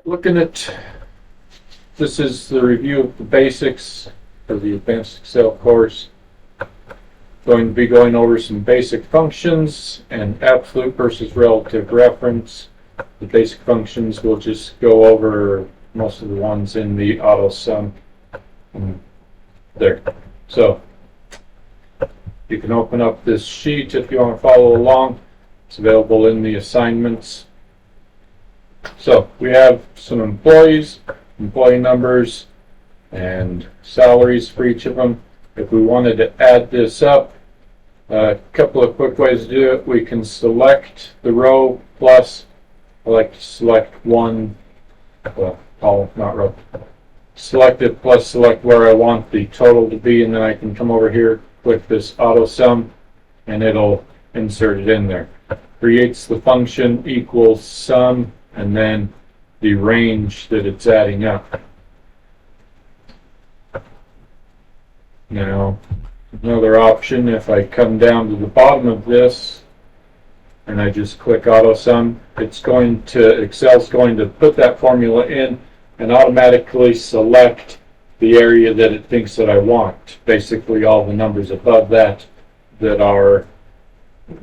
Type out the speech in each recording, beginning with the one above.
Looking at, this is the review of the basics for the Advanced Excel course. Going to be going over some basic functions and absolute versus relative reference. The basic functions we'll just go over most of the ones in the auto sum there. So you can open up this sheet if you want to follow along. It's available in the assignments. So we have some employees, employee numbers, and salaries for each of them. If we wanted to add this up, a couple of quick ways to do it. We can select the row plus, I like to select one, column, not row. Select it plus select where I want the total to be, and then I can come over here, click this auto sum, and it'll insert it in there. Creates the function equals sum, and then the range that it's adding up. Now, another option, if I come down to the bottom of this and I just click auto sum, Excel's going to put that formula in and automatically select the area that it thinks that I want. Basically all the numbers above that are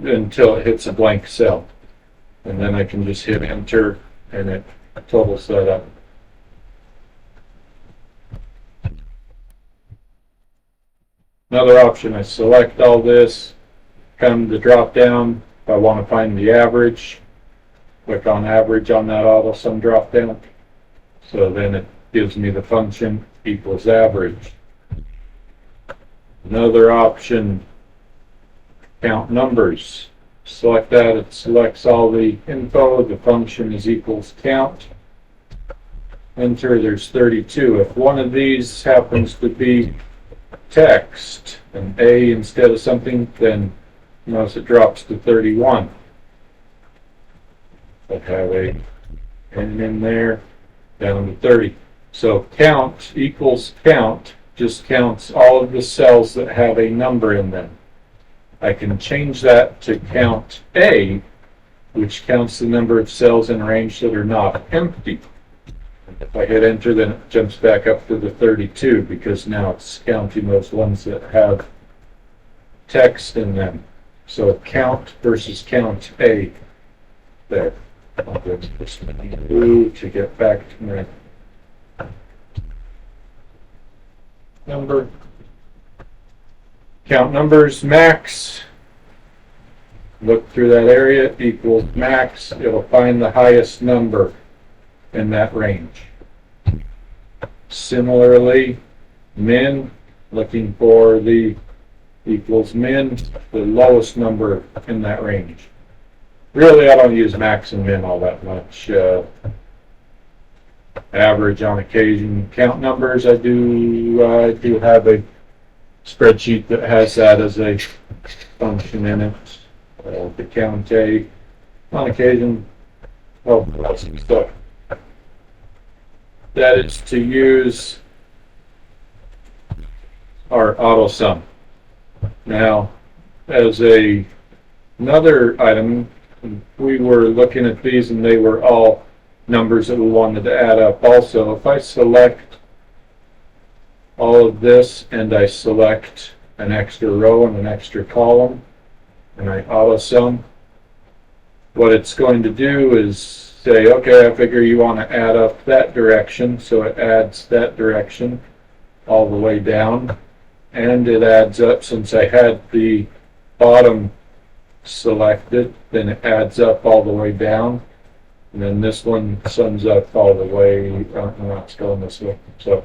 until it hits a blank cell. And then I can just hit enter and it totals that up. Another option, I select all this, come to drop down. If I want to find the average, click on average on that auto sum drop down. So then it gives me the function equals average. Another option, count numbers. Select that, it selects all the info, the function is equals count. Enter, there's 32. If one of these happens to be text, an A instead of something, then notice it drops to 31. I have a N in there, down to 30. So count equals count just counts all of the cells that have a number in them. I can change that to count A, which counts the number of cells in a range that are not empty. If I hit enter, then it jumps back up to the 32 because now it's counting those ones that have text in them. So count versus count A there. I'll go to this menu to get back to my number. Count numbers, max. Look through that area, equals max. It'll find the highest number in that range. Similarly, min, looking for the equals min, the lowest number in that range. Really, I don't use max and min all that much. Average on occasion. Count numbers, I do have a spreadsheet that has that as a function in it. The count A on occasion. Oh, that's some stuff. That is to use our auto sum. Now, as another item, we were looking at these and they were all numbers that we wanted to add up also. If I select all of this and I select an extra row and an extra column and I auto sum, what it's going to do is say, okay, I figure you want to add up that direction, so it adds that direction all the way down, and it adds up, since I had the bottom selected, then it adds up all the way down, and then this one sums up all the way, no, it's going this way, so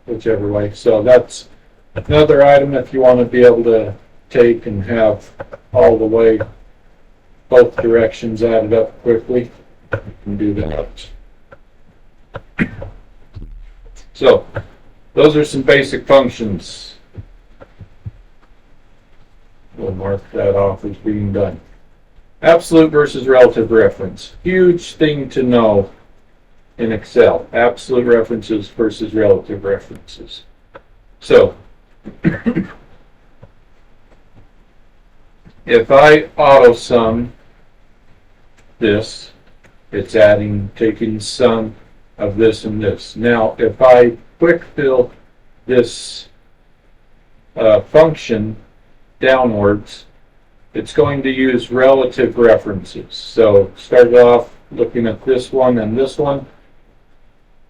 whichever way. So that's another item if you want to be able to take and have all the way, both directions added up quickly. You can do that. So, those are some basic functions. We'll mark that off as being done. Absolute versus relative reference. Huge thing to know in Excel. Absolute references versus relative references. So, if I auto sum this, It's taking some of this and this. Now, if I quick fill this function downwards, it's going to use relative references. So start off looking at this one and this one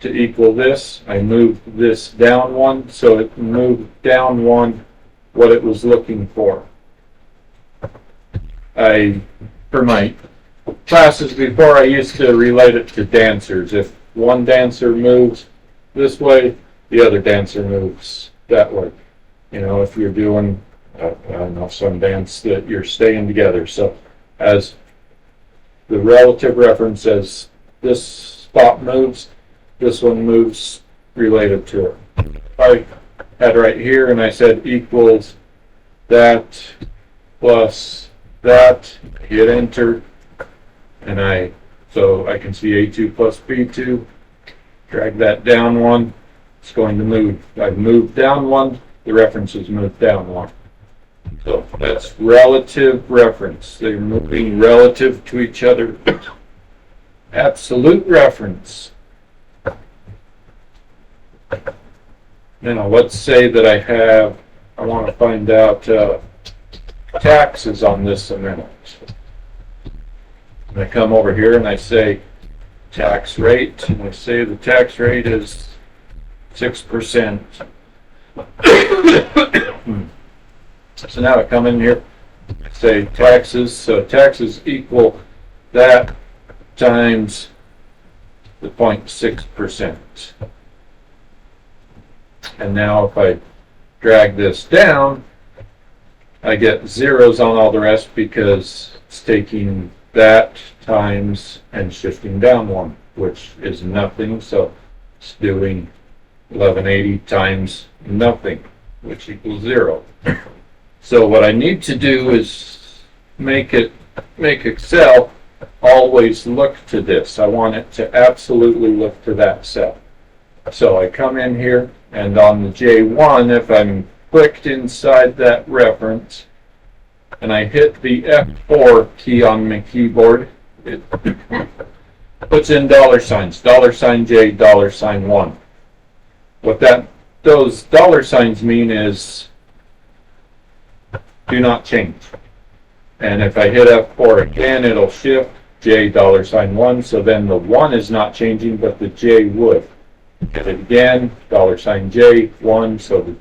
to equal this. I moved this down one, so it moved down one what it was looking for. For my classes before, I used to relate it to dancers. If one dancer moves this way, the other dancer moves that way. You know, if you're doing, I don't know, some dance that you're staying together. So as the relative reference, as this spot moves, this one moves related to it. I had right here and I said equals that plus that, hit enter, and so I can see A2 plus B2, drag that down one, it's going to move. I've moved down one, the reference has moved down one. So that's relative reference. They're moving relative to each other. Absolute reference. Now let's say that I want to find out taxes on this amount. And I come over here and I say tax rate, and I say the tax rate is 6%. So now I come in here, I say taxes, so taxes equal that times the 0.6%. And now if I drag this down, I get zeros on all the rest because it's taking that times and shifting down one, which is nothing. So it's doing 1180 times nothing, which equals 0. So what I need to do is make Excel always look to this. I want it to absolutely look to that cell. So I come in here, and on the J1, if I'm clicked inside that reference and I hit the F4 key on my keyboard, it puts in $signs, $J, $1. What those $signs mean is do not change. And if I hit F4 again, it'll shift J, $1, so then the 1 is not changing, but the J would. Hit it again, $J, 1, so the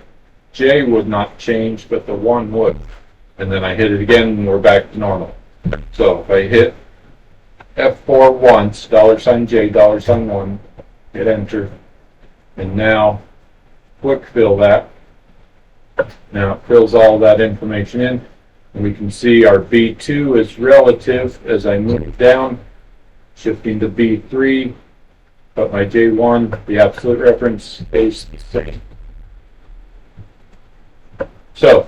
J would not change, but the 1 would. And then I hit it again, and we're back to normal. So if I hit F4 once, $J, $1, hit enter, and now quick fill that. Now it fills all that information in, and we can see our B2 is relative as I move down, shifting to B3. But my J1, the absolute reference, stays the same. So,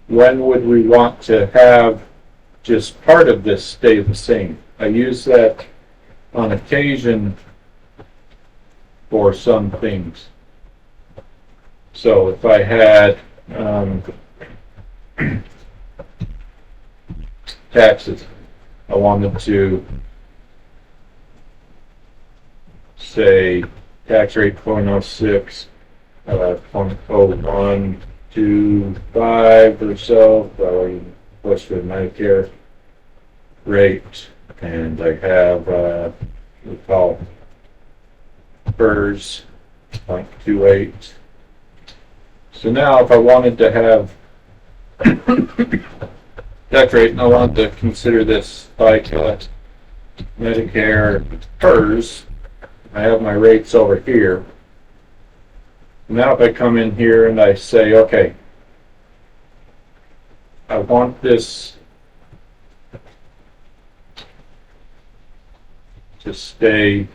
when would we want to have just part of this stay the same? I use that on occasion for some things. So if I had taxes, I wanted to say tax rate 0.06, 0.0125 or so, probably push for Medicare rate, and I have we call PERS 0.28. So now if I wanted to have tax rate, and I want to consider this like Medicare PERS, I have my rates over here. Now if I come in here and I say, okay, I want this to stay,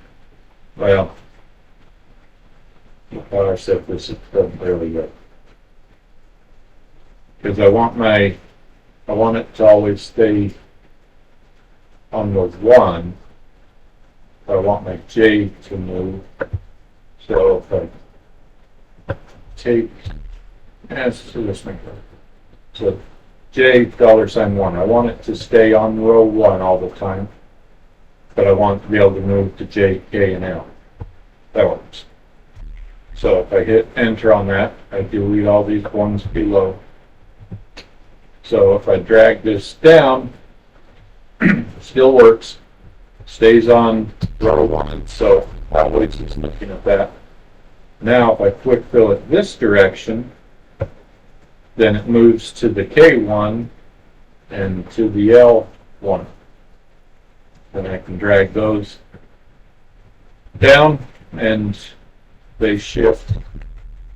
well, how I said this doesn't really good. Because I want it to always stay on the 1. I want my J to move. So if I take, so J $1. I want it to stay on row 1 all the time, but I want to be able to move to J, K, and L. That works. So if I hit enter on that, I delete all these ones below. So if I drag this down, still works, stays on row 1, so always is looking at that. Now if I quick fill it this direction, then it moves to the K1 and to the L1. Then I can drag those down and they shift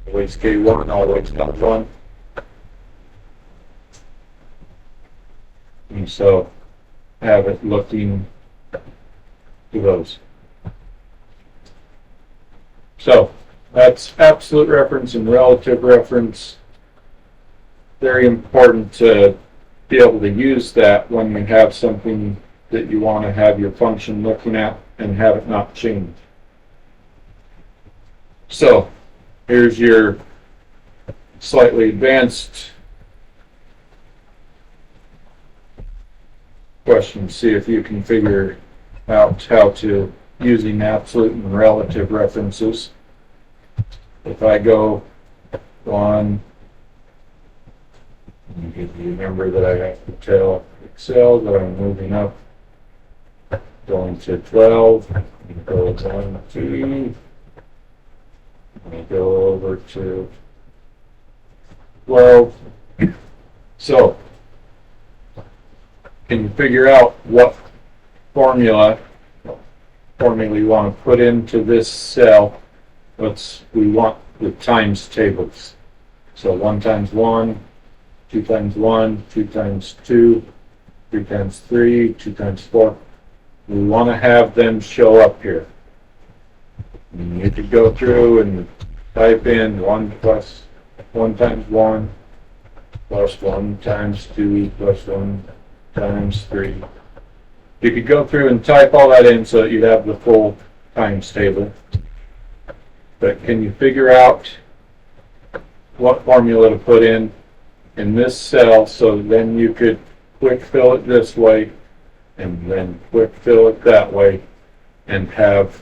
always K1, always L1. And so have it looking to those. So that's absolute reference and relative reference. Very important to be able to use that when you have something that you want to have your function looking at and have it not change. So here's your slightly advanced question. See if you can figure out how to using absolute and relative references. If I go on, remember that I have to tell Excel that I'm moving up, going to 12, go 1, 2, and go over to 12. So, can you figure out what formula you want to put into this cell? We want the times tables. So 1 times 1, 2 times 1, 2 times 2, 3 times 3, 2 times 4. We want to have them show up here. And you could go through and type in 1 plus 1 times 1 plus 1 times 2 plus 1 times 3. You could go through and type all that in so that you'd have the full times table. But can you figure out what formula to put in this cell so then you could quick fill it this way and then quick fill it that way and have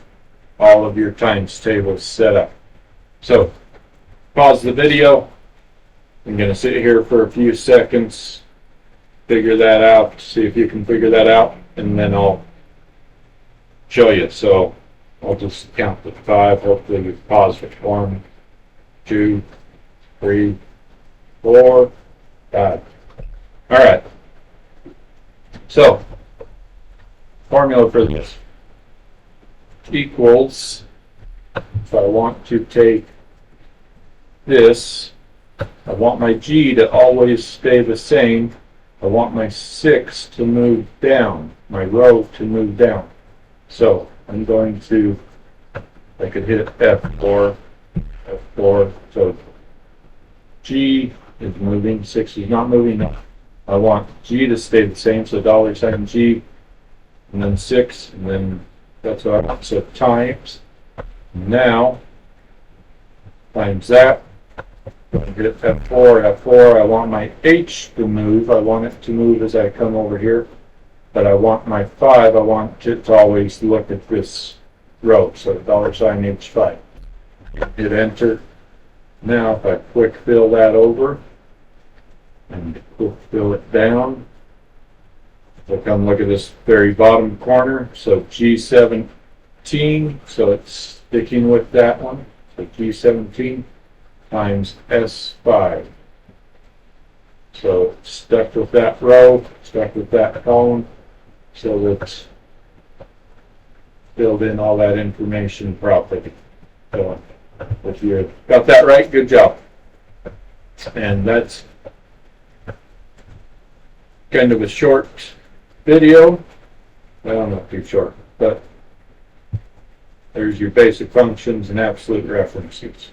all of your times tables set up? So pause the video. I'm going to sit here for a few seconds, figure that out, see if you can figure that out, and then I'll show you. So I'll just count to 5. Hopefully you've paused it. 1, 2, 3, 4, 5. All right. So formula for this equals, if I want to take this, I want my G to always stay the same. I want my 6 to move down, my row to move down. So I'm going to, I could hit F4, F4, so G is moving, 6 is not moving. I want G to stay the same, so $G, and then 6, and then that's what I want, so times. Now, times that, hit F4, F4, I want my H to move. I want it to move as I come over here. But I want my 5, I want it to always look at this row. So $H5. Hit enter. Now if I quick fill that over and quick fill it down, so come look at this very bottom corner. So G17, so it's sticking with that one. So G17 times S5. So it's stuck with that row, stuck with that column. So let's build in all that information properly. So if you got that right, good job. And that's kind of a short video. Well, not too short, but there's your basic functions and absolute references.